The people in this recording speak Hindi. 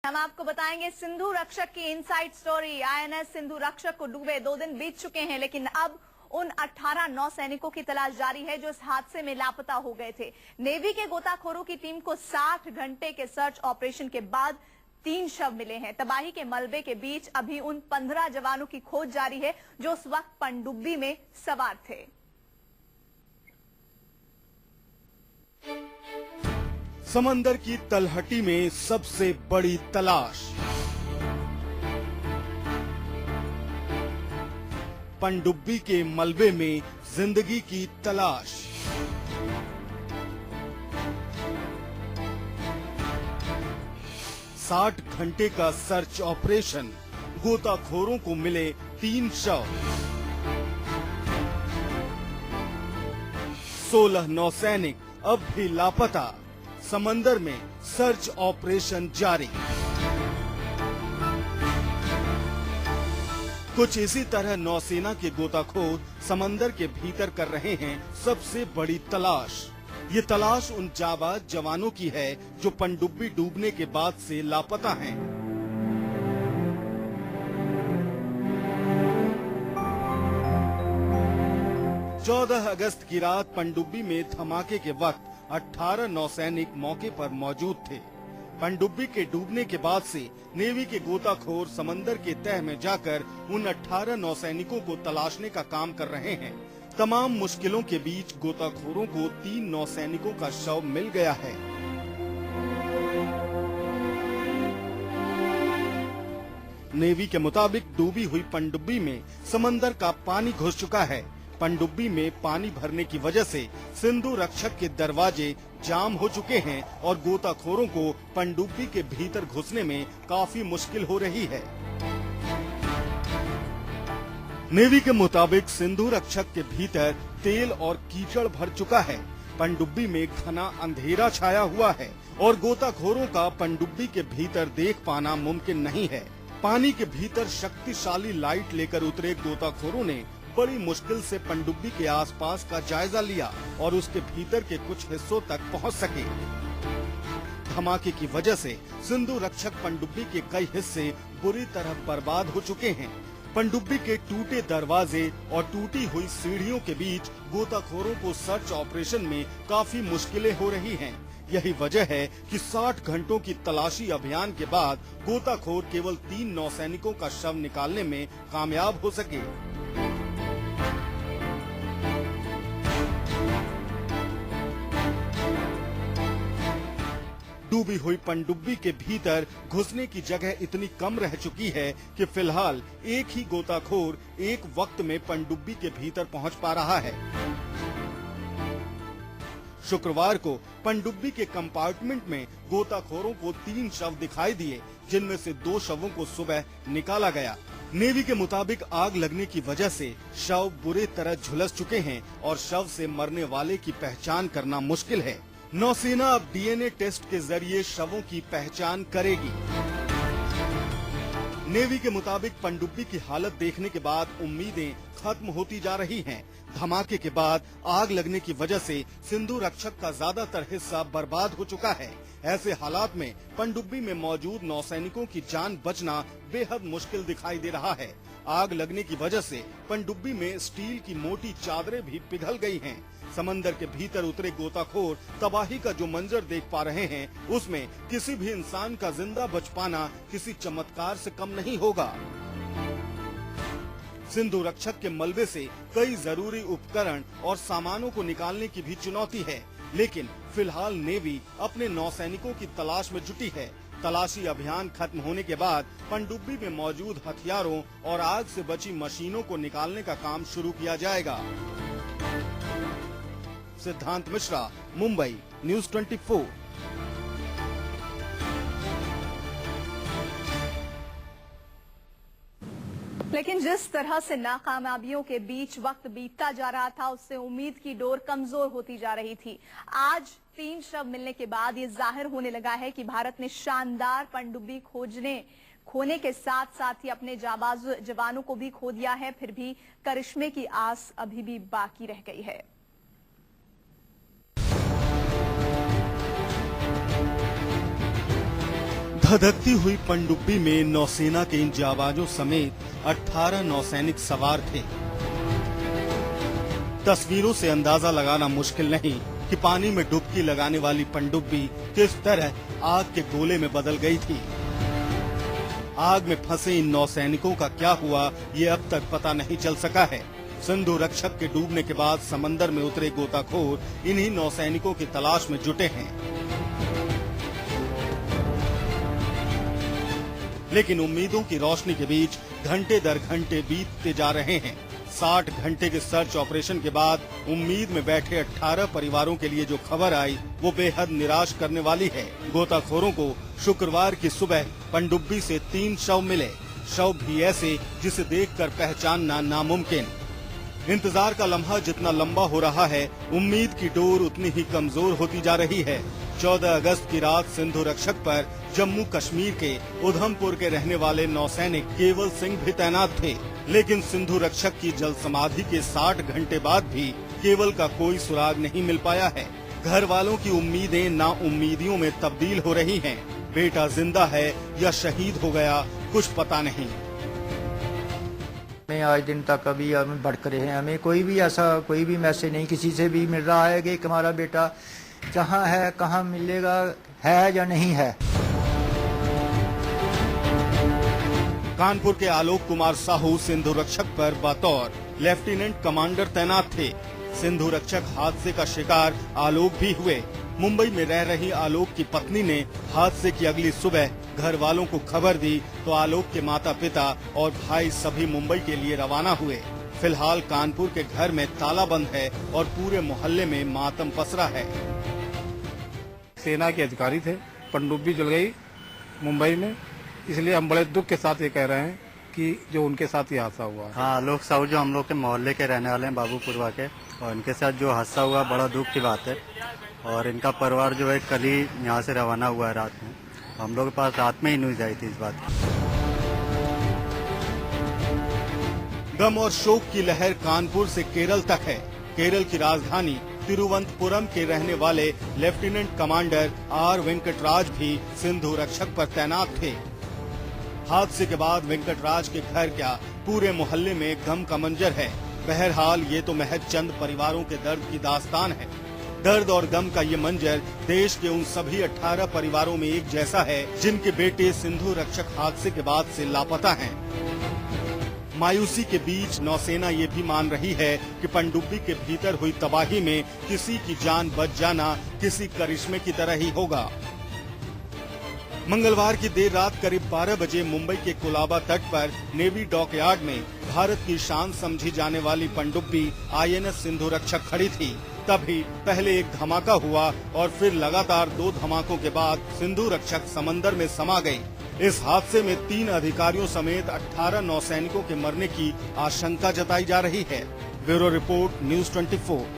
हम आपको बताएंगे सिंधु रक्षक की इनसाइड स्टोरी। आईएनएस सिंधु रक्षक को डूबे 2 दिन बीत चुके हैं, लेकिन अब उन 18 नौसैनिकों की तलाश जारी है जो इस हादसे में लापता हो गए थे। नेवी के गोताखोरों की टीम को 60 घंटे के सर्च ऑपरेशन के बाद 3 शव मिले हैं। तबाही के मलबे के बीच अभी उन 15 जवानों की खोज जारी है जो उस वक्त पनडुब्बी में सवार थे। समंदर की तलहटी में सबसे बड़ी तलाश। पनडुब्बी के मलबे में जिंदगी की तलाश। साठ घंटे का सर्च ऑपरेशन, गोताखोरों को मिले 3 शव। 16 नौसैनिक अब भी लापता। समंदर में सर्च ऑपरेशन जारी। कुछ इसी तरह नौसेना के गोताखोर समंदर के भीतर कर रहे हैं सबसे बड़ी तलाश। ये तलाश उन जाबाज जवानों की है जो पनडुब्बी डूबने के बाद से लापता हैं। चौदह अगस्त की रात पनडुब्बी में धमाके के वक्त 18 नौसैनिक मौके पर मौजूद थे। पनडुब्बी के डूबने के बाद से नेवी के गोताखोर समंदर के तह में जाकर उन 18 नौसैनिकों को तलाशने का काम कर रहे हैं। तमाम मुश्किलों के बीच गोताखोरों को 3 नौसैनिकों का शव मिल गया है। नेवी के मुताबिक डूबी हुई पनडुब्बी में समंदर का पानी घुस चुका है। पनडुब्बी में पानी भरने की वजह से सिंधु रक्षक के दरवाजे जाम हो चुके हैं और गोताखोरों को पनडुब्बी के भीतर घुसने में काफी मुश्किल हो रही है। नेवी के मुताबिक सिंधु रक्षक के भीतर तेल और कीचड़ भर चुका है। पनडुब्बी में घना अंधेरा छाया हुआ है और गोताखोरों का पनडुब्बी के भीतर देख पाना मुमकिन नहीं है। पानी के भीतर शक्तिशाली लाइट लेकर उतरे गोताखोरों ने बड़ी मुश्किल से पनडुब्बी के आसपास का जायजा लिया और उसके भीतर के कुछ हिस्सों तक पहुंच सके। धमाके की वजह से सिंधु रक्षक पनडुब्बी के कई हिस्से बुरी तरह बर्बाद हो चुके हैं। पनडुब्बी के टूटे दरवाजे और टूटी हुई सीढ़ियों के बीच गोताखोरों को सर्च ऑपरेशन में काफी मुश्किलें हो रही हैं। यही वजह है कि 60 घंटों की तलाशी अभियान के बाद गोताखोर केवल 3 नौसैनिकों का शव निकालने में कामयाब हो सके। डूबी हुई पनडुब्बी के भीतर घुसने की जगह इतनी कम रह चुकी है कि फिलहाल एक ही गोताखोर एक वक्त में पनडुब्बी के भीतर पहुंच पा रहा है। शुक्रवार को पनडुब्बी के कंपार्टमेंट में गोताखोरों को 3 शव दिखाई दिए, जिनमें से 2 शवों को सुबह निकाला गया। नेवी के मुताबिक आग लगने की वजह से शव बुरी तरह झुलस चुके हैं और शव से मरने वाले की पहचान करना मुश्किल है। नौसेना अब डीएनए टेस्ट के जरिए शवों की पहचान करेगी। नेवी के मुताबिक पनडुब्बी की हालत देखने के बाद उम्मीदें खत्म होती जा रही हैं। धमाके के बाद आग लगने की वजह से सिंधु रक्षक का ज्यादातर हिस्सा बर्बाद हो चुका है। ऐसे हालात में पनडुब्बी में मौजूद नौसैनिकों की जान बचना बेहद मुश्किल दिखाई दे रहा है। आग लगने की वजह से पनडुब्बी में स्टील की मोटी चादरें भी पिघल गई हैं। समंदर के भीतर उतरे गोताखोर तबाही का जो मंजर देख पा रहे हैं, उसमें किसी भी इंसान का जिंदा बच पाना किसी चमत्कार से कम नहीं होगा। सिंधु रक्षक के मलबे से कई जरूरी उपकरण और सामानों को निकालने की भी चुनौती है, लेकिन फिलहाल नेवी अपने नौसैनिकों की तलाश में जुटी है। तलाशी अभियान खत्म होने के बाद पनडुब्बी में मौजूद हथियारों और आग से बची मशीनों को निकालने का काम शुरू किया जाएगा। सिद्धांत मिश्रा, मुंबई, न्यूज़ 24। लेकिन जिस तरह से नाकामयाबियों के बीच वक्त बीतता जा रहा था, उससे उम्मीद की डोर कमजोर होती जा रही थी। आज 3 शव मिलने के बाद ये जाहिर होने लगा है कि भारत ने शानदार पनडुब्बी खोने के साथ साथ ही अपने जाबाज जवानों को भी खो दिया है। फिर भी करिश्मे की आस अभी भी बाकी रह गई है। धधकती हुई पनडुब्बी में नौसेना के इन जाबाजों समेत 18 नौसैनिक सवार थे। तस्वीरों से अंदाजा लगाना मुश्किल नहीं कि पानी में डुबकी लगाने वाली पनडुब्बी किस तरह आग के गोले में बदल गई थी। आग में फंसे इन नौसैनिकों का क्या हुआ, ये अब तक पता नहीं चल सका है। सिंधु रक्षक के डूबने के बाद समंदर में उतरे गोताखोर इन्हीं नौसैनिकों की तलाश में जुटे हैं, लेकिन उम्मीदों की रोशनी के बीच घंटे दर घंटे बीतते जा रहे हैं। 60 घंटे के सर्च ऑपरेशन के बाद उम्मीद में बैठे 18 परिवारों के लिए जो खबर आई वो बेहद निराश करने वाली है। गोताखोरों को शुक्रवार की सुबह पनडुब्बी से 3 शव मिले, शव भी ऐसे जिसे देखकर पहचानना नामुमकिन। इंतजार का लम्हा जितना लंबा हो रहा है, उम्मीद की डोर उतनी ही कमजोर होती जा रही है। 14 अगस्त की रात सिंधु रक्षक पर जम्मू कश्मीर के उधमपुर के रहने वाले नौसैनिक केवल सिंह भी तैनात थे, लेकिन सिंधु रक्षक की जल समाधि के 60 घंटे बाद भी केवल का कोई सुराग नहीं मिल पाया है। घर वालों की उम्मीदें नाउम्मीदियों में तब्दील हो रही हैं। बेटा जिंदा है या शहीद हो गया, कुछ पता नहीं। हमें आज दिन तक अभी हम भटक रहे हैं। हमें कोई भी मैसेज नहीं किसी से भी मिल रहा है कि हमारा बेटा कहाँ है, कहाँ मिलेगा, है या नहीं है। कानपुर के आलोक कुमार साहू सिंधु रक्षक पर बतौर लेफ्टिनेंट कमांडर तैनात थे। सिंधु रक्षक हादसे का शिकार आलोक भी हुए। मुंबई में रह रही आलोक की पत्नी ने हादसे की अगली सुबह घर वालों को खबर दी तो आलोक के माता पिता और भाई सभी मुंबई के लिए रवाना हुए। फिलहाल कानपुर के घर में ताला बंद है और पूरे मोहल्ले में मातम पसरा है। सेना के अधिकारी थे, पनडुब्बी जल गई मुंबई में, इसलिए हम बड़े दुख के साथ ये कह रहे हैं कि जो उनके साथ ये हादसा हुआ। हाँ, आलोक साहू जो हम लोग के मोहल्ले के रहने वाले हैं, बाबूपुरवा के, और इनके साथ जो हादसा हुआ बड़ा दुख की बात है। और इनका परिवार जो है कल ही यहाँ से रवाना हुआ है रात में। हम लोग के पास रात में ही न्यूज आई थी इस बात की। गम और शोक की लहर कानपुर से केरल तक है। केरल की राजधानी तिरुवनंतपुरम के रहने वाले लेफ्टिनेंट कमांडर आर वेंकटराज भी सिंधु रक्षक पर तैनात थे। हादसे के बाद वेंकटराज के घर क्या पूरे मोहल्ले में गम का मंजर है। बहरहाल ये तो महज चंद परिवारों के दर्द की दास्तान है। दर्द और गम का ये मंजर देश के उन सभी 18 परिवारों में एक जैसा है जिनके बेटे सिंधु रक्षक हादसे के बाद से लापता हैं। मायूसी के बीच नौसेना ये भी मान रही है कि पनडुब्बी के भीतर हुई तबाही में किसी की जान बच जाना किसी करिश्मे की तरह ही होगा। मंगलवार की देर रात करीब 12 बजे मुंबई के कोलाबा तट पर नेवी डॉकयार्ड में भारत की शान समझी जाने वाली पनडुब्बी INS सिंधु रक्षक खड़ी थी। तभी पहले एक धमाका हुआ और फिर लगातार 2 धमाकों के बाद सिंधु रक्षक समंदर में समा गई। इस हादसे में 3 अधिकारियों समेत 18 नौसैनिकों के मरने की आशंका जताई जा रही है। Bureau report, news 24।